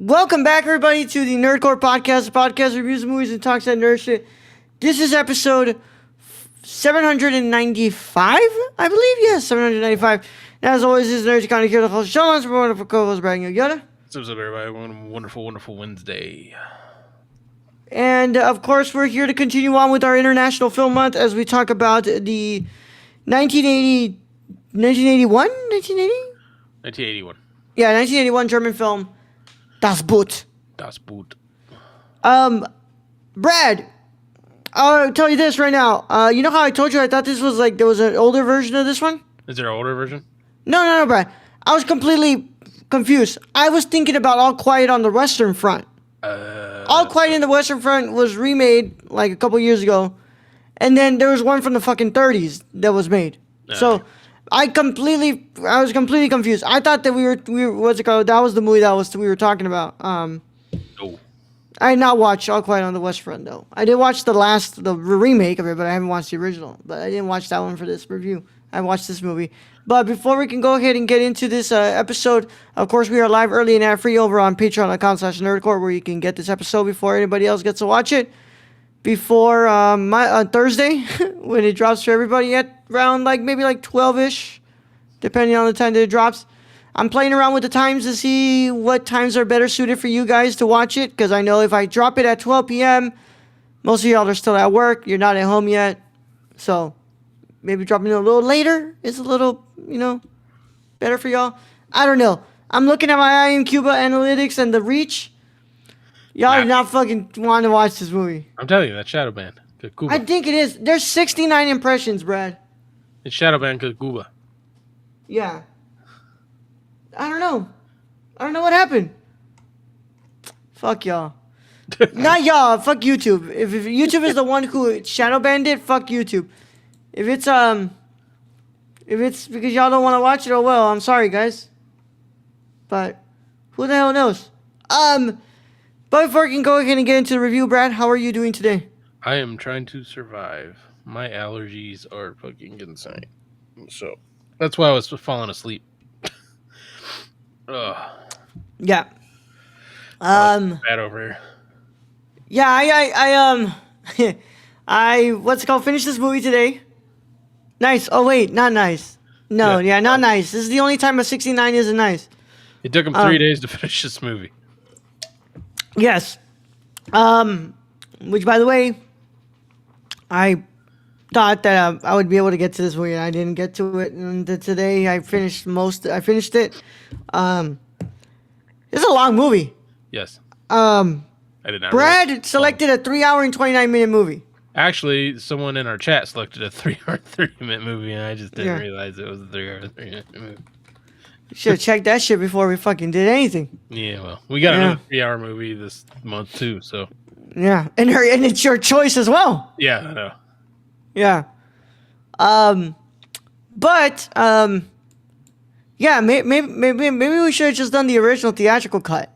Welcome back, everybody, to the Nerdcore Podcast. The podcast reviews movies and talks that nerd shit. This is episode 795, I believe. Yes, 795. And as always, this is Nerds Kind of here, the host, Sean, for wonderful co-host, Brad Yoda. What's up, everybody? Wonderful Wednesday. And, of course, we're here to continue on with our International Film Month as we talk about the 1981? 1981. Yeah, 1981 German film, Das Boot. Das Boot. Brad, I'll tell you this right now. You know how I told you I thought this was like, there was an older version of this one? Is there an older version? No, Brad. I was completely confused. I was thinking about All Quiet on the Western Front. All Quiet on the Western Front was remade like a couple years ago. And then there was one from the fucking 30s that was made. So I was completely confused. I thought that we were what's it called? That was the movie we were talking about. No. I had not watched All Quiet on the West Front though. I did watch the remake of it, but I haven't watched the original. But I didn't watch that one for this review. I watched this movie. But before we can go ahead and get into this episode, of course, we are live early and ad-free over on patreon.com/nerdcore, where you can get this episode before anybody else gets to watch it. Before Thursday, when it drops for everybody at around maybe 12-ish, depending on the time that it drops. I'm playing around with the times to see what times are better suited for you guys to watch it, because I know if I drop it at 12 p.m., most of y'all are still at work, you're not at home yet, so maybe dropping it a little later is a little, better for y'all. I don't know. I'm looking at my IM Cuba analytics and the reach. Y'all are not fucking wanting to watch this movie. I'm telling you, that Shadow Band. Cuba. I think it is. There's 69 impressions, Brad. It's Shadow Band Cuba. Yeah. I don't know what happened. Fuck y'all. Not y'all. Fuck YouTube. If YouTube is the one who shadow banned it, fuck YouTube. If it's because y'all don't want to watch it, oh well. I'm sorry, guys. But who the hell knows? But before we can go ahead and get into the review, Brad, how are you doing today? I am trying to survive. My allergies are fucking insane. So that's why I was falling asleep. Ugh. Yeah. Bad over here. Yeah, I what's it called? Finished this movie today. Nice. Oh wait, not nice. No, yeah, not nice. This is the only time a 69 isn't nice. It took him 3 days to finish this movie. Yes. Which, by the way, I thought that I would be able to get to this movie, and I didn't get to it. And today, I finished it. It's a long movie. Yes. I did not. Brad selected a 3-hour and 29-minute movie. Actually, someone in our chat selected a 3-hour, 30-minute movie, and I just didn't realize it was a 3-hour, 30-minute movie. You should have checked that shit before we fucking did anything. Yeah, well, we got another 3-hour movie this month too, so. Yeah, and it's your choice as well. Yeah, I know. Yeah. Yeah, maybe we should have just done the original theatrical cut.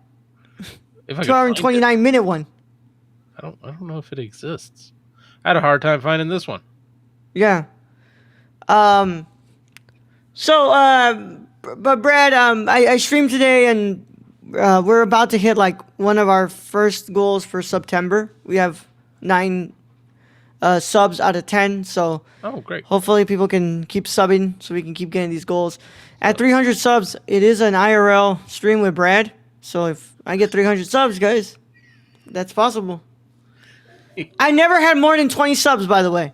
2-hour and 29-minute one. I don't know if it exists. I had a hard time finding this one. Yeah. But Brad, I streamed today, and we're about to hit one of our first goals for September. We have 9 subs out of 10, so great. Hopefully people can keep subbing so we can keep getting these goals. At 300 subs, it is an IRL stream with Brad. So if I get 300 subs, guys, that's possible. I never had more than 20 subs, by the way.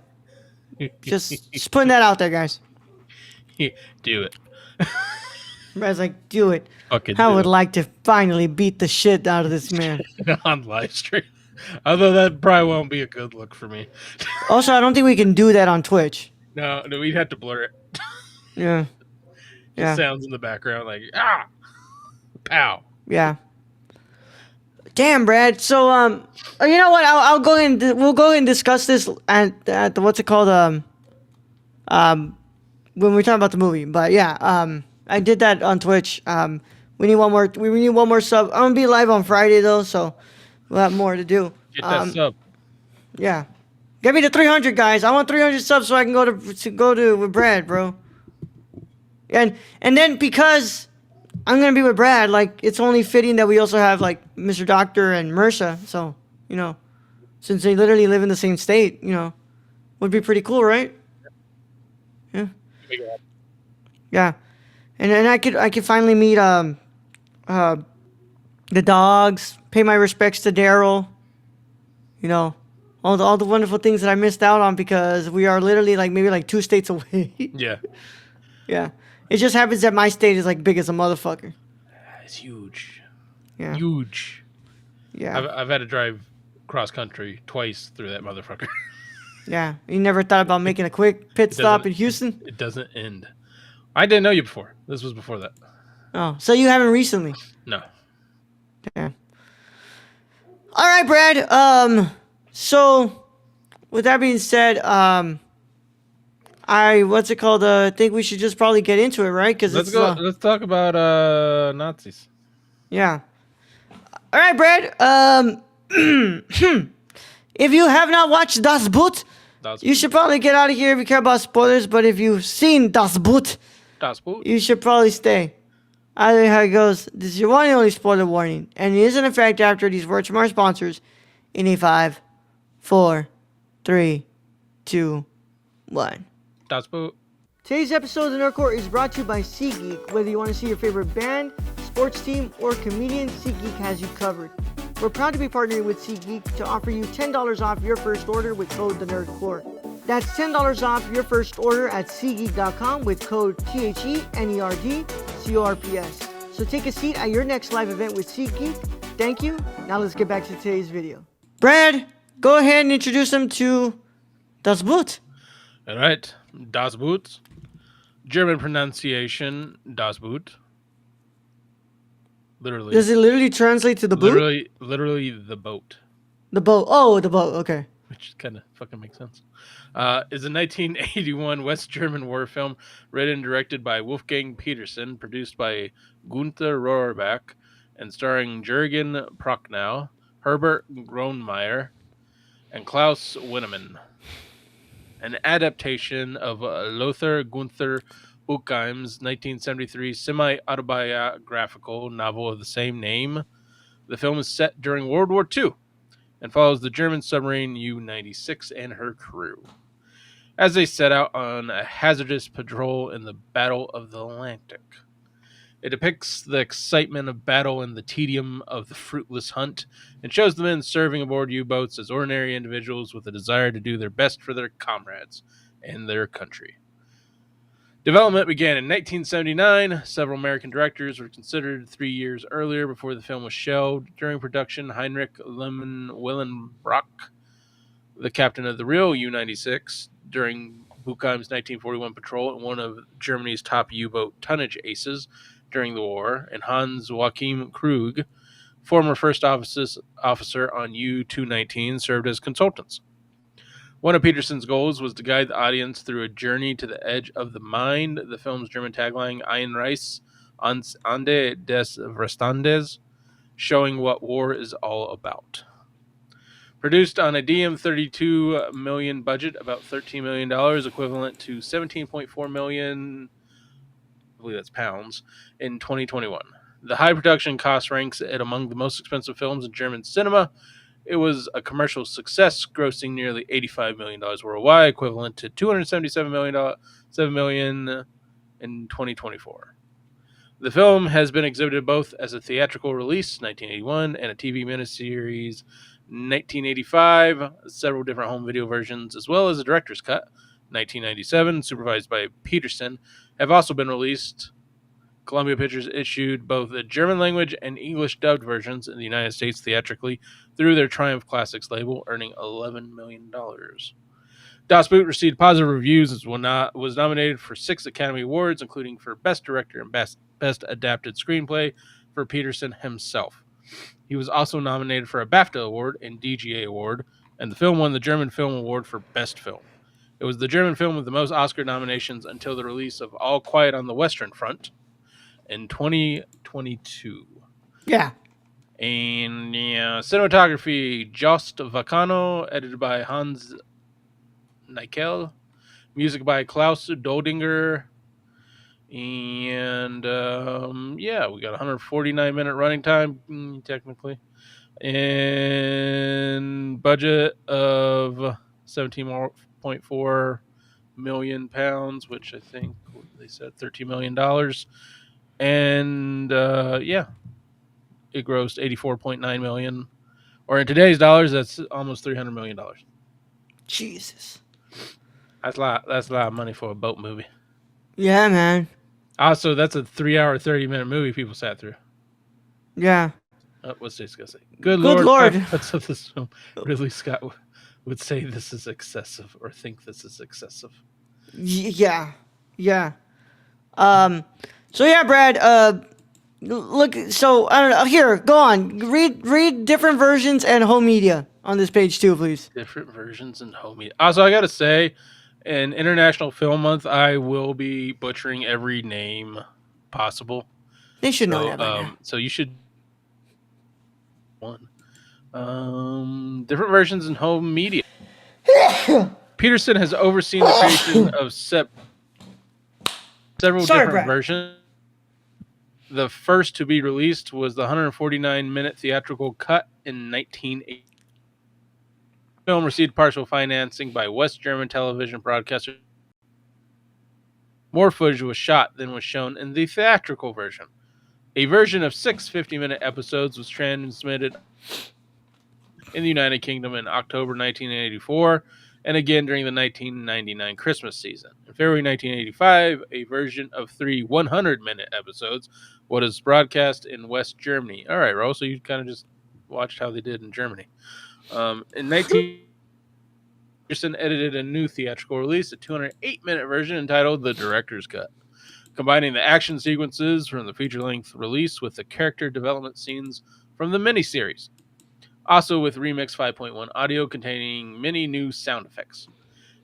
Just putting that out there, guys. Do it. Brad's like, do it. Fucking I would like to finally beat the shit out of this man. On live stream. Although that probably won't be a good look for me. Also, I don't think we can do that on Twitch. No, we'd have to blur it. Yeah. It sounds in the background like, pow. Yeah. Damn, Brad. So, you know what? I'll go in. We'll go and discuss this at the what's it called? When we're talking about the movie. But yeah, I did that on Twitch. We need one more. We need one more sub. I'm gonna be live on Friday though, so we'll have more to do. Get that sub. Yeah. Get me to 300, guys. I want 300 subs so I can go to with Brad, bro. And then because I'm gonna be with Brad. Like, it's only fitting that we also have like Mr. Doctor and Mercer. So, you know, since they literally live in the same state, would be pretty cool, right? Yeah, Make it happen. yeah. And I could finally meet uh the dogs, pay my respects to Daryl. You know, all the wonderful things that I missed out on because we are literally like maybe like 2 states away. Yeah, Yeah, it just happens that my state is like big as a motherfucker. it's huge, Yeah, huge. yeah, I've had to drive cross country twice through that motherfucker. yeah. You never thought about making a quick pit It stop doesn't. in Houston? It doesn't end. I didn't know you before. This was before that. Oh, so you haven't recently? No. Yeah. All right, Brad. So with that being said, I what's it called? Think we should just probably get into it, right? Because Let's it's go. Let's talk about Nazis. yeah. All right, Brad. If you have not watched Das Boot, Das you should probably get out of here if you care about spoilers. But if you've seen Das Boot, Das Boot. you should probably stay. Either way how it goes, this is your one and only spoiler warning, and it is in effect after these words from our sponsors in a 5, 4, 3, 2, 1. Das Boot. Today's episode of the Nerd Court is brought to you by SeatGeek. Whether you want to see your favorite band, sports team, or comedian, SeatGeek has you covered. We're proud to be partnering with SeatGeek to offer you $10 off your first order with code TheNerdCourt. That's $10 off your first order at SeatGeek.com with code THENERDCORPS. So take a seat at your next live event with SeatGeek. Thank you. Now let's get back to today's video. Brad, go ahead and introduce them to Das Boot. All right. Das Boot. German pronunciation. Das Boot. Literally. Does it literally translate to the boot? Literally the boat. The boat. Oh, the boat. Okay. Which kind of fucking makes sense. Is a 1981 West German war film written and directed by Wolfgang Petersen, produced by Gunther Rohrbach, and starring Jürgen Prochnow, Herbert Grönemeyer, and Klaus Winnemann. An adaptation of Lothar Gunther Buchheim's 1973 semi-autobiographical novel of the same name. The film is set during World War II and follows the German submarine U-96 and her crew as they set out on a hazardous patrol in the Battle of the Atlantic. It depicts the excitement of battle and the tedium of the fruitless hunt, and shows the men serving aboard U-boats as ordinary individuals with a desire to do their best for their comrades and their country. Development began in 1979. Several American directors were considered 3 years earlier before the film was shelved. During production, Heinrich Willenbrock, the captain of the real U-96 during Buchheim's 1941 patrol and one of Germany's top U-boat tonnage aces during the war, and Hans Joachim Krug, former first officer on U-219, served as consultants. One of Petersen's goals was to guide the audience through a journey to the edge of the mind. The film's German tagline, Ein Reis ans Ende des Verstandes, showing what war is all about. Produced on a DM32 million budget, about $13 million, equivalent to 17.4 million, I believe that's pounds, in 2021. The high production cost ranks it among the most expensive films in German cinema. It was a commercial success, grossing nearly $85 million worldwide, equivalent to $277 million in 2024. The film has been exhibited both as a theatrical release, 1981, and a TV miniseries, 1985, several different home video versions, as well as a director's cut, 1997, supervised by Petersen, have also been released. Columbia Pictures issued both the German language and English dubbed versions in the United States theatrically through their Triumph Classics label, earning $11 million. Das Boot received positive reviews and was nominated for 6 Academy Awards, including for Best Director and Best Adapted Screenplay for Petersen himself. He was also nominated for a BAFTA Award and DGA Award, and the film won the German Film Award for Best Film. It was the German film with the most Oscar nominations until the release of All Quiet on the Western Front in 2022. Yeah. And cinematography, Jost Vacano, edited by Hans Nickel. Music by Klaus Doldinger. And yeah, we got 149-minute running time, technically, and budget of 17.4 million pounds, which I think they said $13 million. And yeah, it grossed 84.9 million, or in today's dollars, that's almost $300 million. Jesus. That's a lot. That's a lot of money for a boat movie. Yeah, man. Also, that's a 3 hour, 30-minute movie people sat through. Yeah. What's this gonna say? Good Good Lord, Lord. 5 cuts of this film. Ridley Scott would say this is excessive or think this is excessive. Yeah. Yeah. So yeah, Brad. Look. So I don't know. Here, go on. Read different versions and home media on this page too, please. Different versions and home media. Also, I gotta say, in International Film Month, I will be butchering every name possible. They should know that by now. So you should one. Different versions in home media. Peterson has overseen the creation of several Sorry, different Brad. versions. The first to be released was the 149-minute theatrical cut in 1980. The film received partial financing by West German television broadcaster. More footage was shot than was shown in the theatrical version. A version of 6 50-minute episodes was transmitted in the United Kingdom in October 1984 and again during the 1999 Christmas season. In February 1985, a version of 3 100-minute episodes was broadcast in West Germany. All right, Ro, so you kind of just watched how they did in Germany. In 19 Peterson edited a new theatrical release, a 208-minute version entitled The Director's Cut, combining the action sequences from the feature-length release with the character development scenes from the miniseries. Also with Remix 5.1 audio containing many new sound effects.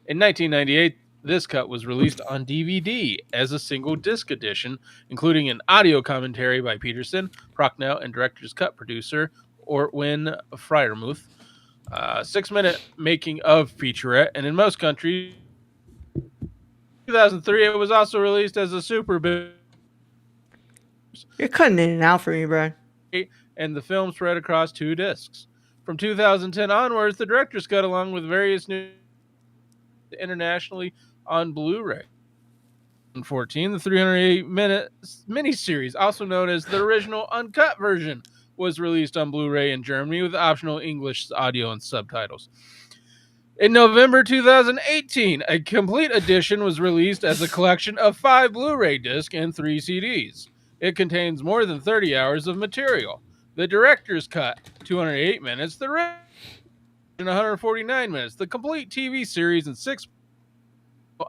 In 1998, this cut was released on DVD as a single disc edition, including an audio commentary by Peterson, Prochnow, and director's cut producer Ortwin Freiermuth. 6-minute making of featurette, and in most countries, 2003, it was also released as a super big. You're cutting in and out for me, Brad. And the film spread across 2 discs. From 2010 onwards, the director's cut, along with various new internationally on Blu-ray. In 2014, the 308-minute miniseries, also known as the original uncut version, was released on Blu-ray in Germany with optional English audio and subtitles. In November 2018, a complete edition was released as a collection of 5 Blu-ray discs and 3 CDs. It contains more than 30 hours of material. The director's cut, 208 minutes. The original, 149 minutes. The complete TV series in 6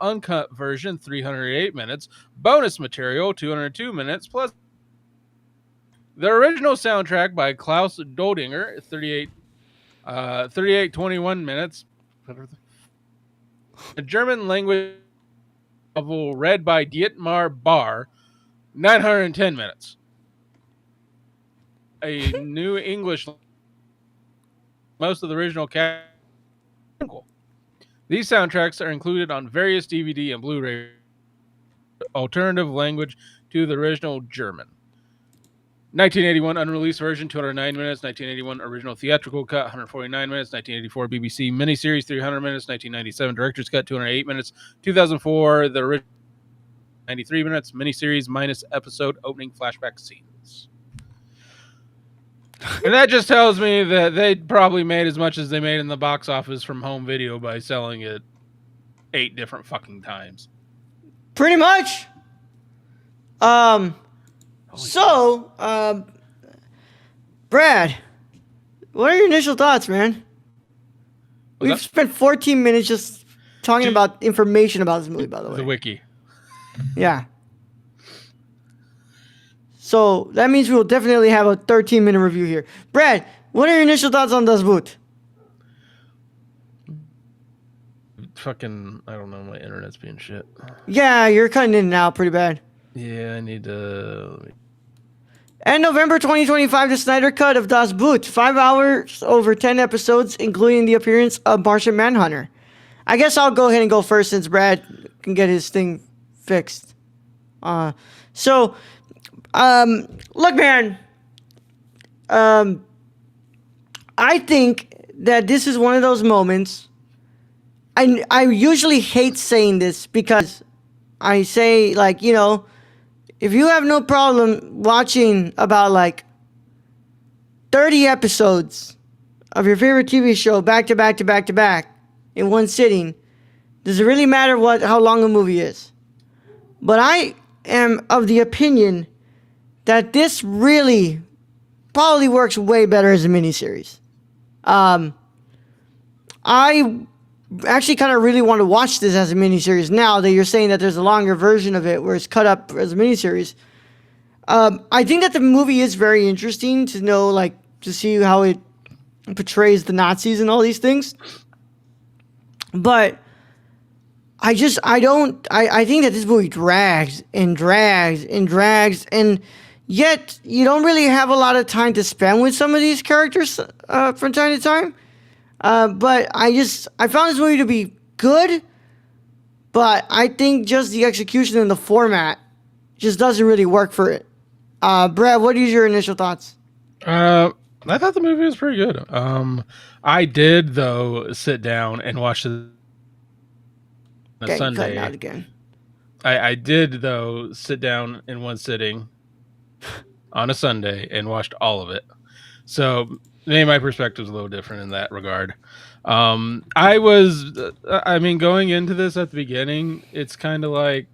uncut version, 308 minutes. Bonus material, 202 minutes. Plus the original soundtrack by Klaus Doldinger, 21 minutes. A German language novel read by Dietmar Barr, 910 minutes. A new English, most of the original cast. These soundtracks are included on various DVD and Blu-ray alternative language to the original German. 1981 unreleased version, 209 minutes. 1981 original theatrical cut, 149 minutes. 1984 BBC miniseries, 300 minutes. 1997 director's cut, 208 minutes. 2004 the original, 93 minutes. Miniseries minus episode opening flashback scenes. And that just tells me that they probably made as much as they made in the box office from home video by selling it 8 different fucking times. Pretty much. Brad, what are your initial thoughts, man? We've spent 14 minutes just talking about information about this movie, by the way. The wiki. Yeah. So that means we will definitely have a 13-minute review here. Brad, what are your initial thoughts on Das Boot? Fucking, I don't know, my internet's being shit. Yeah, you're cutting in and out pretty bad. Yeah, I need to... And November 2025, the Snyder Cut of Das Boot. 5 hours over 10 episodes, including the appearance of Martian Manhunter. I guess I'll go ahead and go first since Brad can get his thing fixed. So, look, man, um, I think that this is one of those moments. I usually hate saying this because I say, like, if you have no problem watching about like 30 episodes of your favorite TV show back to back to back to back in one sitting, does it really matter how long a movie is? But I am of the opinion that this really probably works way better as a miniseries. Um, I actually kind of really want to watch this as a miniseries now that you're saying that there's a longer version of it where it's cut up as a miniseries. I think that the movie is very interesting to know, like, to see how it portrays the Nazis and all these things. But I think that this movie drags and drags and drags, and yet you don't really have a lot of time to spend with some of these characters from time to time. But I found this movie to be good, but I think just the execution and the format just doesn't really work for it. Brad, what is your initial thoughts? I thought the movie was pretty good. I did though sit down and watch it on a Okay, you cutting out Sunday. again. I did though sit down in one sitting on a Sunday and watched all of it. So maybe my perspective is a little different in that regard. I mean, going into this at the beginning, it's kind of like,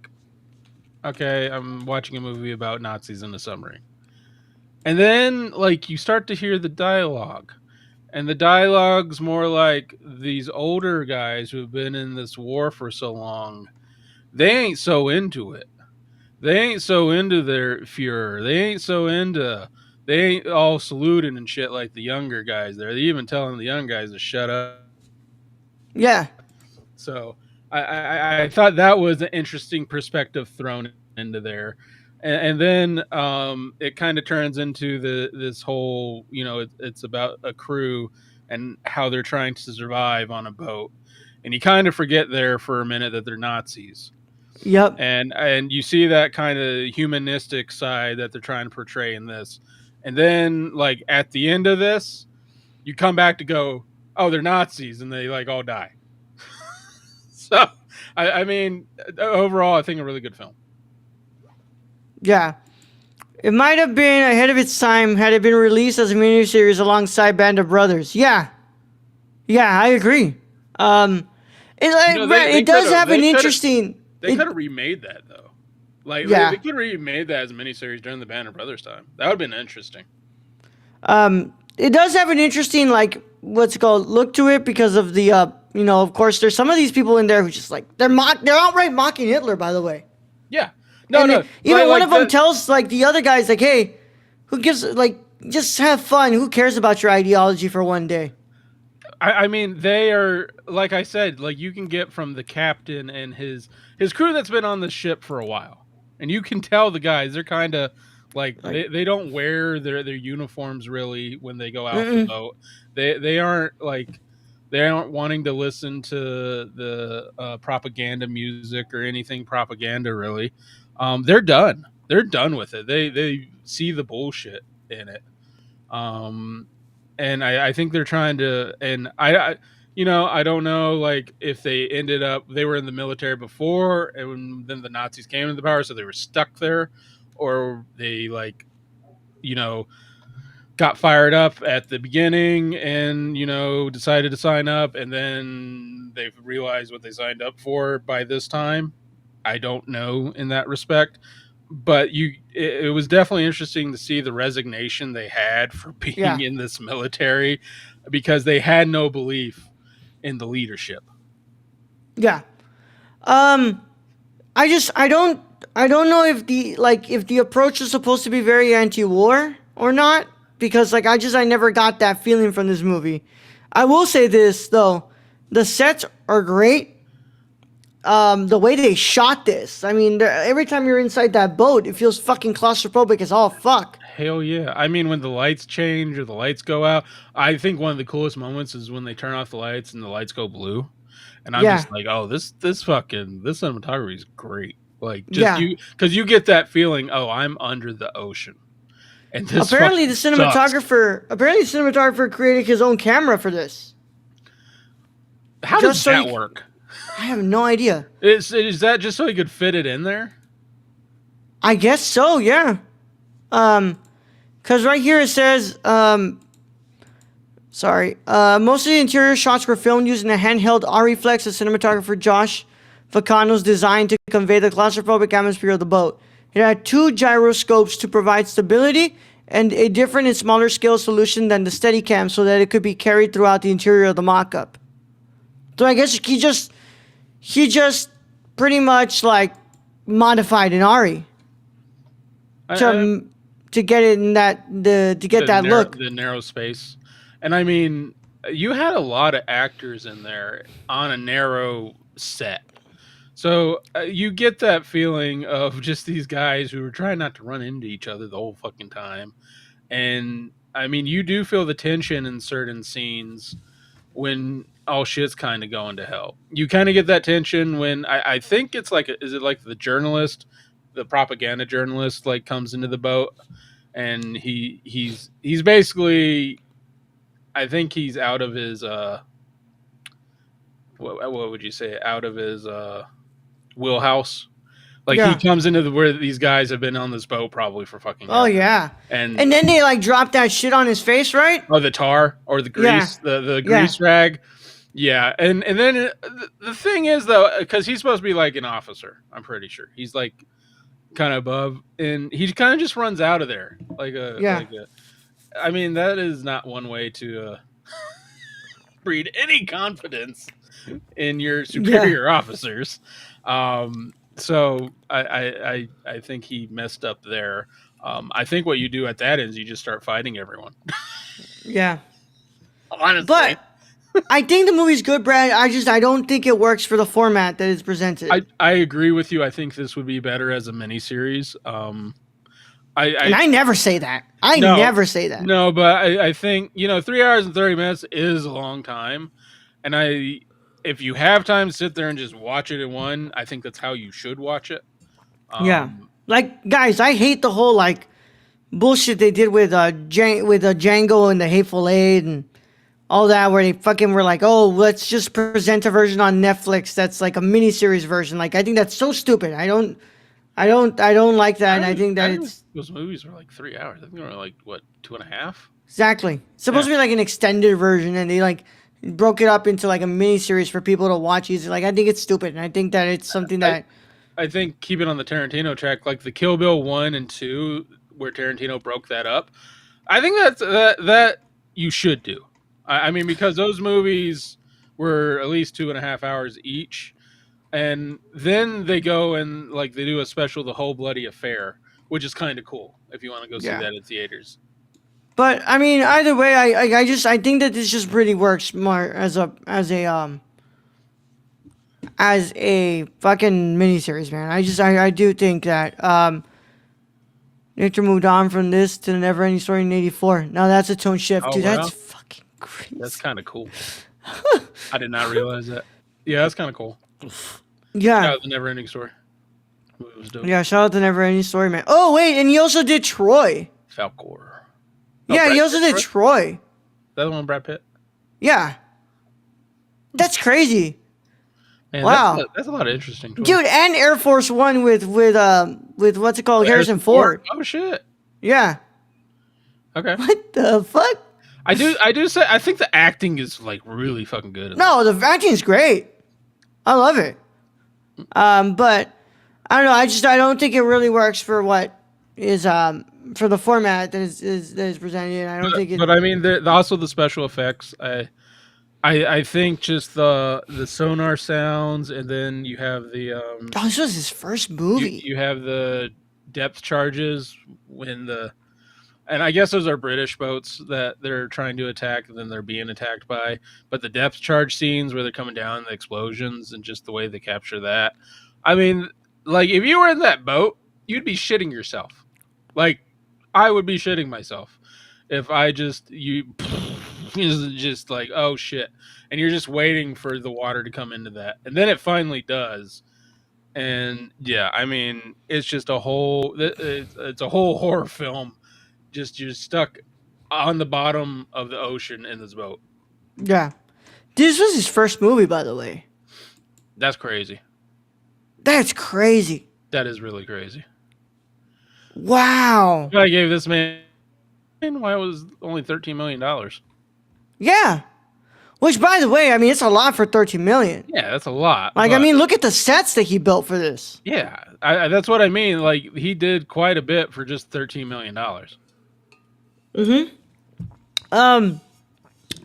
okay, I'm watching a movie about Nazis in a summary. And then, like, you start to hear the dialogue. And the dialogue's more like these older guys who've been in this war for so long, they ain't so into it. They ain't so into their Fuhrer. They ain't all saluting and shit like the younger guys there. They even telling the young guys to shut up. Yeah, So I thought that was an interesting perspective thrown into there. And then it kind of turns into this whole, it's about a crew and how they're trying to survive on a boat. And you kind of forget there for a minute that they're Nazis. yep, And you see that kind of humanistic side that they're trying to portray in this. And then, like, at the end of this, you come back to go, oh, they're Nazis, and they like all die. So, I mean, overall, I think a really good film. yeah. It might have been ahead of its time had it been released as a miniseries alongside Band of Brothers. Yeah, yeah, I agree. Um, Brad, They it could does have have an interesting. they could have remade that though. Like Yeah. they could have remade that as a miniseries during the Band of Brothers time. That would have been interesting. It does have an interesting, like, what's it called, look to it because of the of course there's some of these people in there who just, like, they're outright mocking Hitler, by the way. Yeah. No, And no. even one Like of them the, tells, like, the other guys, like, hey, who gives, like, just have fun, who cares about your ideology for one day? I mean, they are, like I said, like, you can get from the captain and his crew that's been on the ship for a while, and you can tell the guys, they're kind of like, Like, they don't wear their uniforms really when they go out the mm-mm. boat. They aren't like, they aren't wanting to listen to the propaganda music or anything propaganda really. They're done. They're done with it. They see the bullshit in it. Um, and I think they're trying to, and I don't know, like, if they were in the military before and then the Nazis came into power, so they were stuck there, or they, like, you know got fired up at the beginning and decided to sign up, and then they've realized what they signed up for by this time. I don't know in that respect, but it was definitely interesting to see the resignation they had for being Yeah, in this military because they had no belief in the leadership. yeah. Um, I don't know if the approach is supposed to be very anti-war or not, because, like, I never got that feeling from this movie. I will say this though, the sets are great. The way they shot this, I mean, every time you're inside that boat, it feels fucking claustrophobic as all fuck. Hell yeah. I mean, when the lights change or the lights go out, I think one of the coolest moments is when they turn off the lights and the lights go blue. And I'm Yeah, just like, oh, this cinematography is great. Like just Yeah. you because you get that feeling. Oh, I'm under the ocean, and this Apparently, fucking the sucks. cinematographer created his own camera for this, How does just so that he. work? I have no idea. Is that just so he could fit it in there? I guess so. Yeah. Um, Cause right here it says, sorry, most of the interior shots were filmed using a handheld Reflex, a cinematographer Josh Vacano's designed to convey the claustrophobic atmosphere of the boat. It had two gyroscopes to provide stability and a different and smaller scale solution than the Steadicam so that it could be carried throughout the interior of the mock-up. So I guess he just pretty much like modified an Ari I, to to get it in to get that look. the narrow space, and I mean, you had a lot of actors in there on a narrow set. So you get that feeling of just these guys who were trying not to run into each other the whole fucking time. And I mean, you do feel the tension in certain scenes when all shit's kind of going to hell. You kind of get that tension when I think it's like, is it like the journalist, the propaganda journalist, like comes into the boat and he's basically, I think he's out of his what would you say, out of his wheelhouse. Like he Yeah. comes into the where these guys have been on this boat probably for fucking Oh ever, yeah. and And then they like drop that shit on his face, right? or the tar or the Yeah. grease, the Yeah. grease rag. Yeah, and then the thing is though, because he's supposed to be like an officer, I'm pretty sure he's like kind of above, and he kind of just runs out of there Yeah. I mean, that is not one way to breed any confidence in your Yeah. superior officers. So I think he messed up there. I think what you do at that is you just start fighting everyone. Yeah. Honestly, But I think the movie's good, Brad. I don't think it works for the format that is presented. I agree with you. I think this would be better as a miniseries. And I I never say that. I no never say that. no, but I think 3 hours and 30 minutes is a long time, and if you have time to sit there and just watch it in one, I think that's how you should watch it. Yeah. Um, Like guys, I hate the whole like bullshit they did with Django and the Hateful Eight and all that, where they fucking were like, oh, let's just present a version on Netflix that's like a miniseries version. Like, I think that's so stupid. I don't like that, and I think I that didn't think it's those movies were like 3 hours. I think they were like what, 2.5. exactly it's supposed Yeah, to be like an extended version, and they like broke it up into like a miniseries for people to watch easily. Like, I think it's stupid, and I think that it's something I that I think keeping on the Tarantino track, like the Kill Bill 1 and 2, where Tarantino broke that up. I think that you should do. I mean, because those movies were at least 2.5 hours each, and then they go and like they do a special, The Whole Bloody Affair, which is kind of cool if you want to go see yeah. that in theaters. But I mean, either way, I think that this just really works more as a fucking miniseries, man. I do think that Victor moved on from this to the Never Ending Story in '84. Now that's a tone shift, Oh dude. That's well, fucking that's crazy. kind of cool. I did not realize that. Yeah, that's kind of cool. Yeah, Yeah, the Never Ending Story. It was dope. yeah. Shout out to Never Ending Story, man. Oh wait, and he also did Troy. Falcor. Oh, Yeah, he Brad also Pitt. did Troy? Troy. That the one, Brad Pitt. Yeah, that's crazy. Man, Wow, that's a lot of interesting choices. dude, and Air Force One with what's it called, Harrison Harrison Ford. Ford. Oh shit. Yeah. Okay. What the fuck? I do say I think the acting is like really fucking good. No, the acting's great. I love it. But I don't know. I don't think it really works for what is for the format that is presented. I don't think it. But I mean, also the special effects. I think just the sonar sounds, and then you have the Oh, this was his first you movie. you have the depth charges when the and I guess those are British boats that they're trying to attack, and then they're being attacked by. But the depth charge scenes where they're coming down, the explosions, and just the way they capture that. I mean, like if you were in that boat, you'd be shitting yourself. Like I would be shitting myself if I just you is just like oh shit, and you're just waiting for the water to come into that, and then it finally does, And yeah, I mean, it's just a whole it's a whole horror film. Just you're stuck on the bottom of the ocean in this boat. Yeah. This was his first movie, by the way. That's crazy. That's crazy. That is really crazy. Wow. I gave this man why it was only $13 million. Yeah. Which, by the way, I mean, it's a lot for 13 million. Yeah, that's a lot. Like, I mean, look at the sets that he built for this. Yeah, that's what I mean. Like he did quite a bit for just $13 million.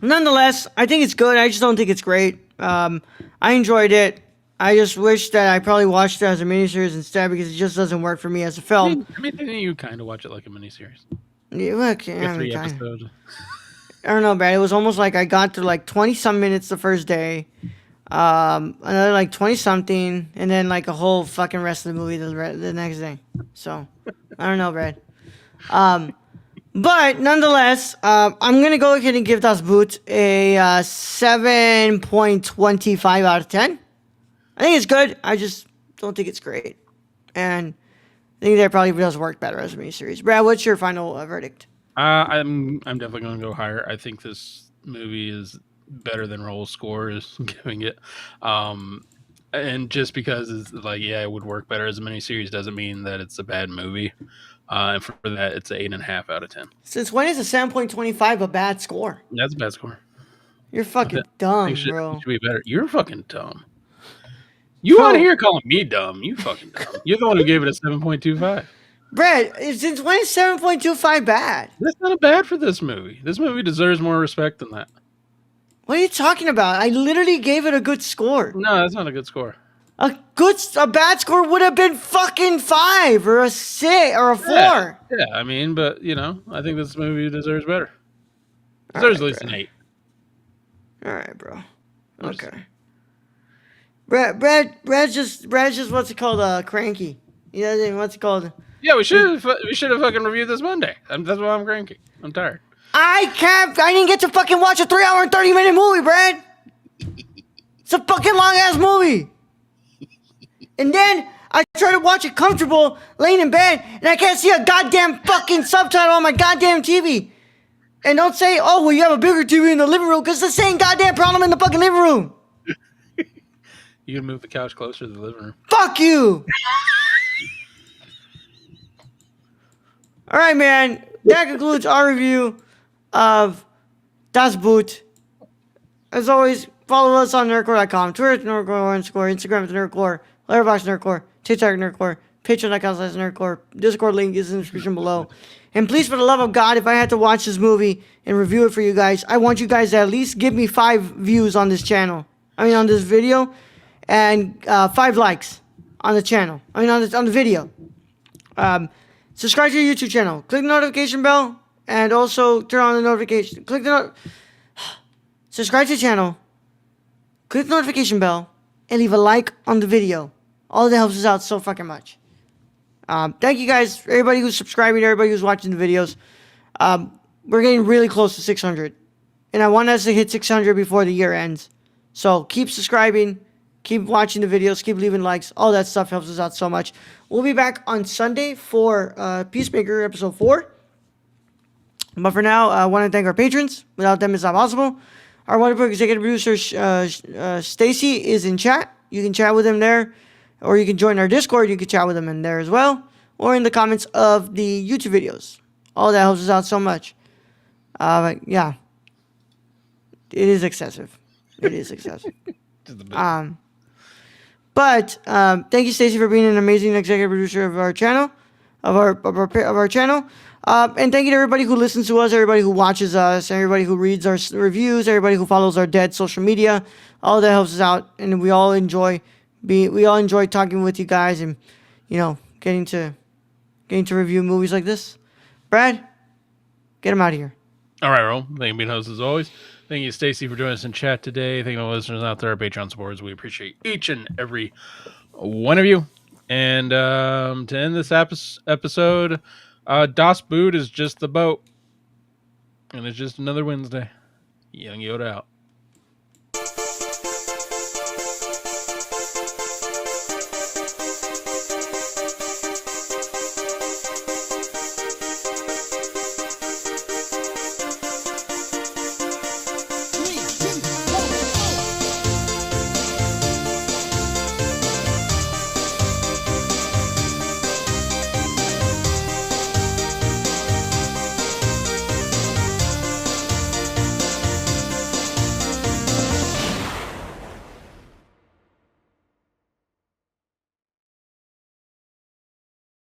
Nonetheless, I think it's good. I just don't think it's great. I enjoyed it. I just wish that I probably watched it as a miniseries instead because it just doesn't work for me as a film. I mean, you kind of watch it like a miniseries. Yeah, look, Like I mean, 3 episodes. I don't know, man. It was almost like I got through like 20 some minutes the first day, another like 20 something, and then like a whole fucking rest of the movie the next day. So, I don't know, Brad. But nonetheless, I'm gonna go ahead and give Das Boot a 7.25 out of 10. I think it's good. I just don't think it's great, and I think that probably does work better as a miniseries. Brad, what's your final verdict? I'm definitely going to go higher. I think this movie is better than Roll's score is giving it. And just because it's like, yeah, it would work better as a miniseries doesn't mean that it's a bad movie. And for that, it's an 8.5 out of 10. Since when is a 7.25 a bad score? That's a bad score. You're fucking I dumb, think bro. should be better. You're fucking dumb. You Bro. on here calling me dumb? You fucking dumb. You're the one who gave it a 7.25. Brad, since when is 7.25 bad? That's not bad for this movie. This movie deserves more respect than that. What are you talking about? I literally gave it a good score. No, that's not a good score. A bad score would have been fucking 5 or a 6 or a 4. Yeah, I mean, but I think this movie deserves better. Deserves at least an 8. All right, bro. Okay. Brad's just what's it called? Cranky. What's it called? Yeah, we should have fucking reviewed this Monday. That's why I'm cranky. I'm tired. I didn't get to fucking watch a 3-hour and 30-minute movie, Brad. It's a fucking long ass movie. And then I try to watch it comfortable, laying in bed, and I can't see a goddamn fucking subtitle on my goddamn TV. And don't say, oh, well, you have a bigger TV in the living room, because it's the same goddamn problem in the fucking living room. You can move the couch closer to the living room. Fuck you. All right, man. That concludes our review of Das Boot. As always, follow us on nerdcore.com, Twitter at nerdcore_, Instagram at nerdcore, Letterboxd nerdcore, TikTok nerdcore, Patreon.com/nerdcore. Discord link is in the description below. And please, for the love of God, if I had to watch this movie and review it for you guys, I want you guys to at least give me 5 views on this channel. On this video, and 5 likes on the channel. On the video. Subscribe to your YouTube channel. Click the notification bell, and also turn on the notification. Subscribe to the channel. Click the notification bell, and leave a like on the video. All that helps us out so fucking much. Thank you guys, everybody who's subscribing, everybody who's watching the videos. We're getting really close to 600. And I want us to hit 600 before the year ends. So keep subscribing, keep watching the videos, keep leaving likes. All that stuff helps us out so much. We'll be back on Sunday for Peacemaker episode 4. But for now, I want to thank our patrons. Without them, it's not possible. Our wonderful executive producer, Stacy, is in chat. You can chat with him there. Or you can join our Discord. You can chat with him in there as well. Or in the comments of the YouTube videos. All that helps us out so much. Yeah. It is excessive. It is excessive. But thank you, Stacy, for being an amazing executive producer of our channel, of our channel. And thank you to everybody who listens to us, everybody who watches us, everybody who reads our reviews, everybody who follows our dead social media. All that helps us out, and we all enjoy talking with you guys, and getting to review movies like this. Brad, get him out of here. All right, Roll. Thank you for being host as always. Thank you, Stacy, for joining us in chat today. Thank you to all listeners out there, our Patreon supporters. We appreciate each and every one of you. And to end this episode, Das Boot is just the boat. And it's just another Wednesday. Young Yoda out.